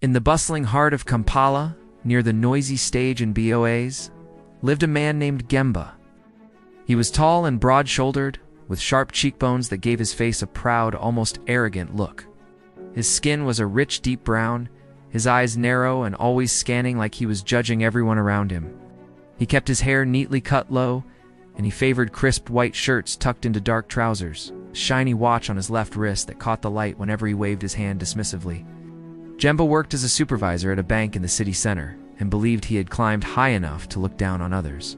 In the bustling heart of Kampala, near the noisy stage and BOAs, lived a man named Jjemba. He was tall and broad-shouldered, with sharp cheekbones that gave his face a proud, almost arrogant look. His skin was a rich, deep brown, his eyes narrow and always scanning like he was judging everyone around him. He kept his hair neatly cut low, and he favored crisp white shirts tucked into dark trousers, a shiny watch on his left wrist that caught the light whenever he waved his hand dismissively. Jjemba worked as a supervisor at a bank in the city center and believed he had climbed high enough to look down on others.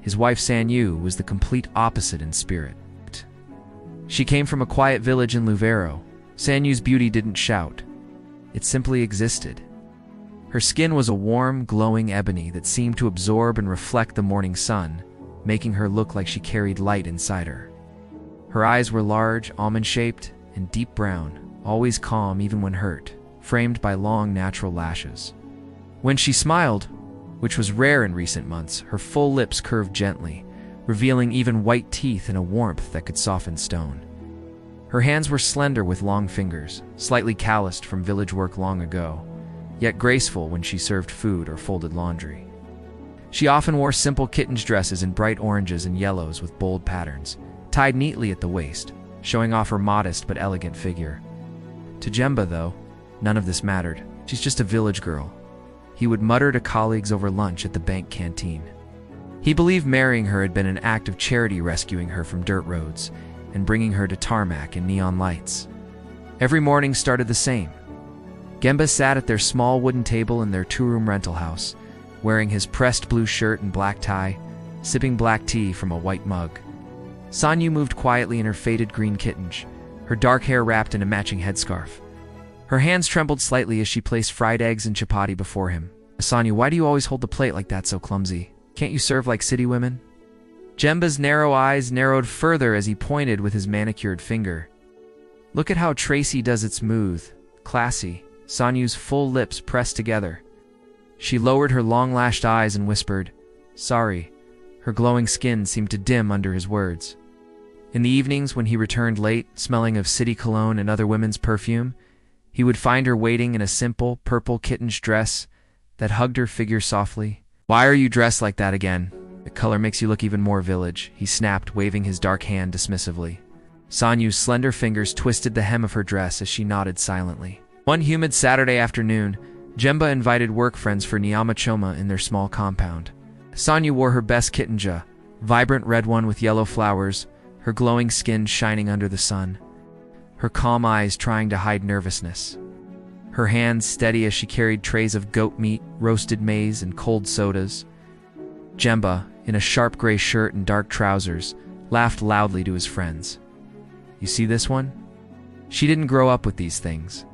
His wife Sanyu was the complete opposite in spirit. She came from a quiet village in Luvero. Sanyu's beauty didn't shout. It simply existed. Her skin was a warm, glowing ebony that seemed to absorb and reflect the morning sun, making her look like she carried light inside her. Her eyes were large, almond-shaped, and deep brown, always calm even when hurt, framed by long, natural lashes. When she smiled, which was rare in recent months, her full lips curved gently, revealing even white teeth and a warmth that could soften stone. Her hands were slender with long fingers, slightly calloused from village work long ago, yet graceful when she served food or folded laundry. She often wore simple kitten's dresses in bright oranges and yellows with bold patterns, tied neatly at the waist, showing off her modest but elegant figure. To Jjemba, though, none of this mattered. She's just a village girl, he would mutter to colleagues over lunch at the bank canteen. He believed marrying her had been an act of charity, rescuing her from dirt roads and bringing her to tarmac and neon lights. Every morning started the same. Jjemba sat at their small wooden table in their two-room rental house, wearing his pressed blue shirt and black tie, sipping black tea from a white mug. Sanyu moved quietly in her faded green kittenj, her dark hair wrapped in a matching headscarf. Her hands trembled slightly as she placed fried eggs and chapati before him. "Sanyu, why do you always hold the plate like that so clumsy? Can't you serve like city women?" Jemba's narrow eyes narrowed further as he pointed with his manicured finger. "Look at how Tracy does it, smooth, classy." Sanyu's full lips pressed together. She lowered her long-lashed eyes and whispered, "Sorry." Her glowing skin seemed to dim under his words. In the evenings, when he returned late, smelling of city cologne and other women's perfume, he would find her waiting in a simple, purple kitten's dress that hugged her figure softly. "Why are you dressed like that again? The color makes you look even more village," he snapped, waving his dark hand dismissively. Sanyu's slender fingers twisted the hem of her dress as she nodded silently. One humid Saturday afternoon, Jjemba invited work friends for Nyama Choma in their small compound. Sanyu wore her best kittenja, vibrant red one with yellow flowers, her glowing skin shining under the sun, her calm eyes trying to hide nervousness. Her hands steady as she carried trays of goat meat, roasted maize, and cold sodas. Jjemba, in a sharp gray shirt and dark trousers, laughed loudly to his friends. "You see this one? She didn't grow up with these things.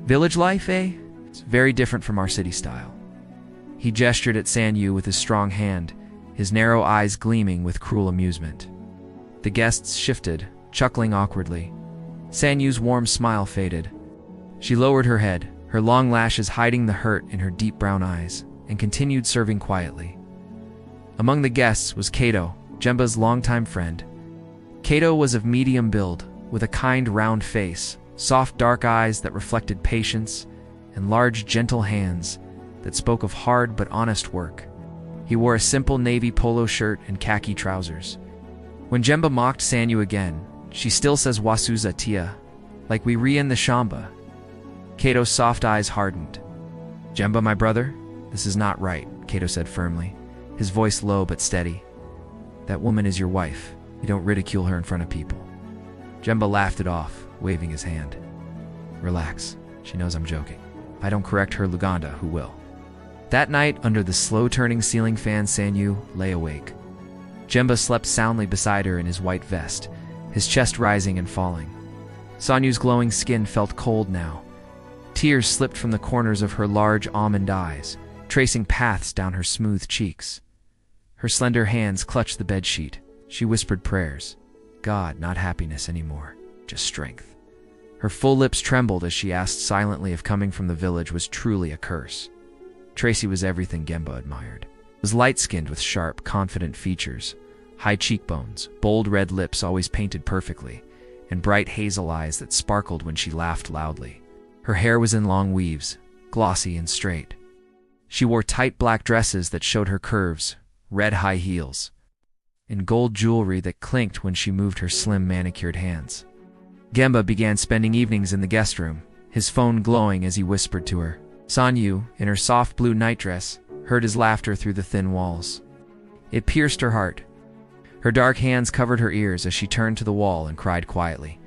Village life, eh? It's very different from our city style." He gestured at Sanyu with his strong hand, his narrow eyes gleaming with cruel amusement. The guests shifted, chuckling awkwardly. Sanyu's warm smile faded. She lowered her head, her long lashes hiding the hurt in her deep brown eyes, and continued serving quietly. Among the guests was Kato, Jemba's longtime friend. Kato was of medium build, with a kind round face, soft dark eyes that reflected patience, and large gentle hands that spoke of hard but honest work. He wore a simple navy polo shirt and khaki trousers. When Jjemba mocked Sanyu again, "She still says Wasuza Tia, like we re in the Shamba." Kato's soft eyes hardened. "Jjemba, my brother, this is not right," Kato said firmly, his voice low but steady. "That woman is your wife. You don't ridicule her in front of people." Jjemba laughed it off, waving his hand. "Relax, she knows I'm joking. If I don't correct her Uganda, who will?" That night, under the slow-turning ceiling fan, Sanyu lay awake. Jjemba slept soundly beside her in his white vest, his chest rising and falling. Sanyu's glowing skin felt cold now. Tears slipped from the corners of her large almond eyes, tracing paths down her smooth cheeks. Her slender hands clutched the bedsheet. She whispered prayers. God, not happiness anymore, just strength. Her full lips trembled as she asked silently if coming from the village was truly a curse. Tracy was everything Jjemba admired. Was light-skinned with sharp, confident features, high cheekbones, bold red lips always painted perfectly, and bright hazel eyes that sparkled when she laughed loudly. Her hair was in long weaves, glossy and straight. She wore tight black dresses that showed her curves, red high heels, and gold jewelry that clinked when she moved her slim manicured hands. Jjemba began spending evenings in the guest room, his phone glowing as he whispered to her. Sanyu, in her soft blue nightdress, heard his laughter through the thin walls. It pierced her heart. Her dark hands covered her ears as she turned to the wall and cried quietly.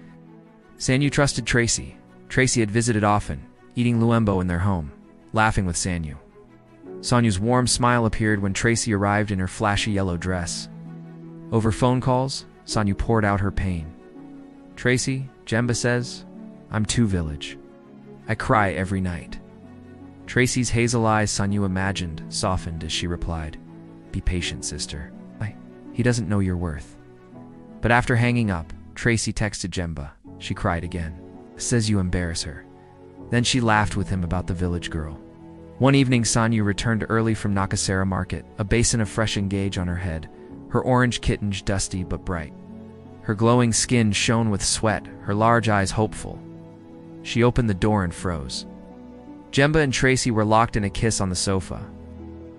Sanyu trusted Tracy. Tracy had visited often, eating luembo in their home, laughing with Sanyu. Sanyu's warm smile appeared when Tracy arrived in her flashy yellow dress. Over phone calls, Sanyu poured out her pain. Tracy, Jjemba says, I'm too village. I cry every night. Tracy's hazel eyes, Sanyu imagined, softened as she replied, Be patient, sister. He doesn't know your worth. But after hanging up, Tracy texted Jjemba. She cried again. Says you embarrass her. Then she laughed with him about the village girl. One evening, Sanyu returned early from Nakasera market, a basin of fresh engage on her head, her orange kitenge dusty but bright. Her glowing skin shone with sweat, her large eyes hopeful. She opened the door and froze. Jjemba and Tracy were locked in a kiss on the sofa.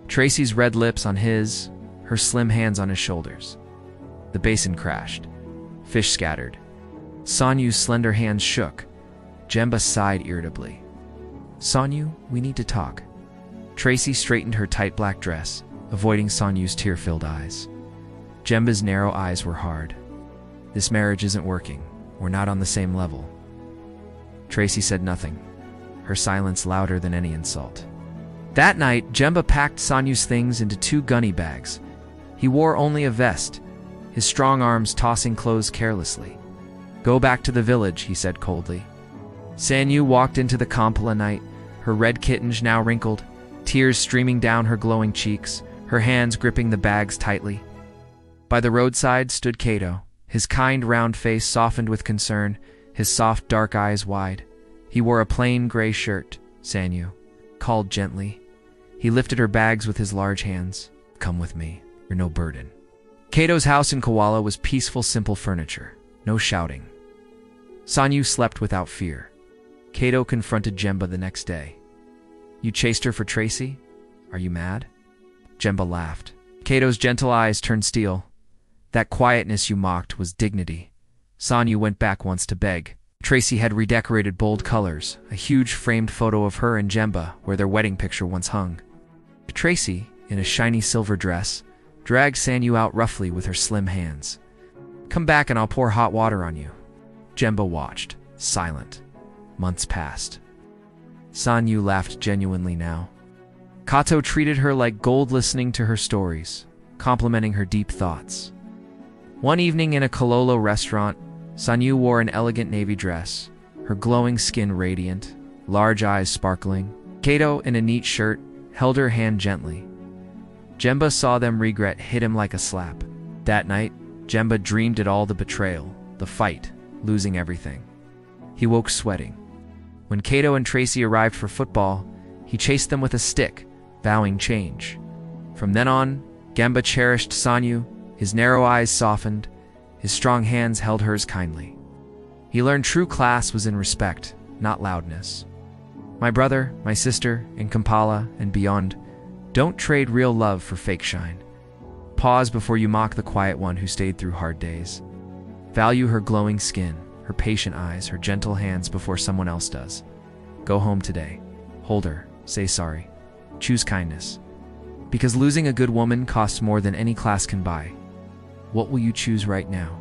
Tracy's red lips on his, her slim hands on his shoulders. The basin crashed. Fish scattered. Sanyu's slender hands shook. Jjemba sighed irritably. Sanyu, we need to talk. Tracy straightened her tight black dress, avoiding Sanyu's tear-filled eyes. Jjemba's narrow eyes were hard. This marriage isn't working. We're not on the same level. Tracy said nothing, her silence louder than any insult. That night, Jjemba packed Sanyu's things into 2 gunny bags. He wore only a vest, his strong arms tossing clothes carelessly. Go back to the village, he said coldly. Sanyu walked into the Kampala night, her red kitenge now wrinkled, tears streaming down her glowing cheeks, her hands gripping the bags tightly. By the roadside stood Cato, his kind round face softened with concern, his soft dark eyes wide. He wore a plain gray shirt. Sanyu called gently. He lifted her bags with his large hands. Come with me. You're no burden. Cato's house in Koala was peaceful, simple furniture. No shouting. Sanyu slept without fear. Cato confronted Jjemba the next day. You chased her for Tracy? Are you mad? Jjemba laughed. Cato's gentle eyes turned steel. That quietness you mocked was dignity. Sanyu went back once to beg. Tracy had redecorated bold colors, a huge framed photo of her and Jjemba where their wedding picture once hung. Tracy, in a shiny silver dress, dragged Sanyu out roughly with her slim hands. Come back and I'll pour hot water on you. Jjemba watched, silent. Months passed. Sanyu laughed genuinely now. Kato treated her like gold, listening to her stories, complimenting her deep thoughts. One evening in a Kololo restaurant, Sanyu wore an elegant navy dress, her glowing skin radiant, large eyes sparkling. Cato, in a neat shirt, held her hand gently. Jjemba saw them. Regret hit him like a slap. That night, Jjemba dreamed it all: the betrayal, the fight, losing everything. He woke sweating. When Cato and Tracy arrived for football, he chased them with a stick, vowing change. From then on, Jjemba cherished Sanyu. His narrow eyes softened, his strong hands held hers kindly. He learned true class was in respect, not loudness. My brother, my sister, in Kampala and beyond, don't trade real love for fake shine. Pause before you mock the quiet one who stayed through hard days. Value her glowing skin, her patient eyes, her gentle hands before someone else does. Go home today. Hold her. Say sorry. Choose kindness. Because losing a good woman costs more than any class can buy. What will you choose right now?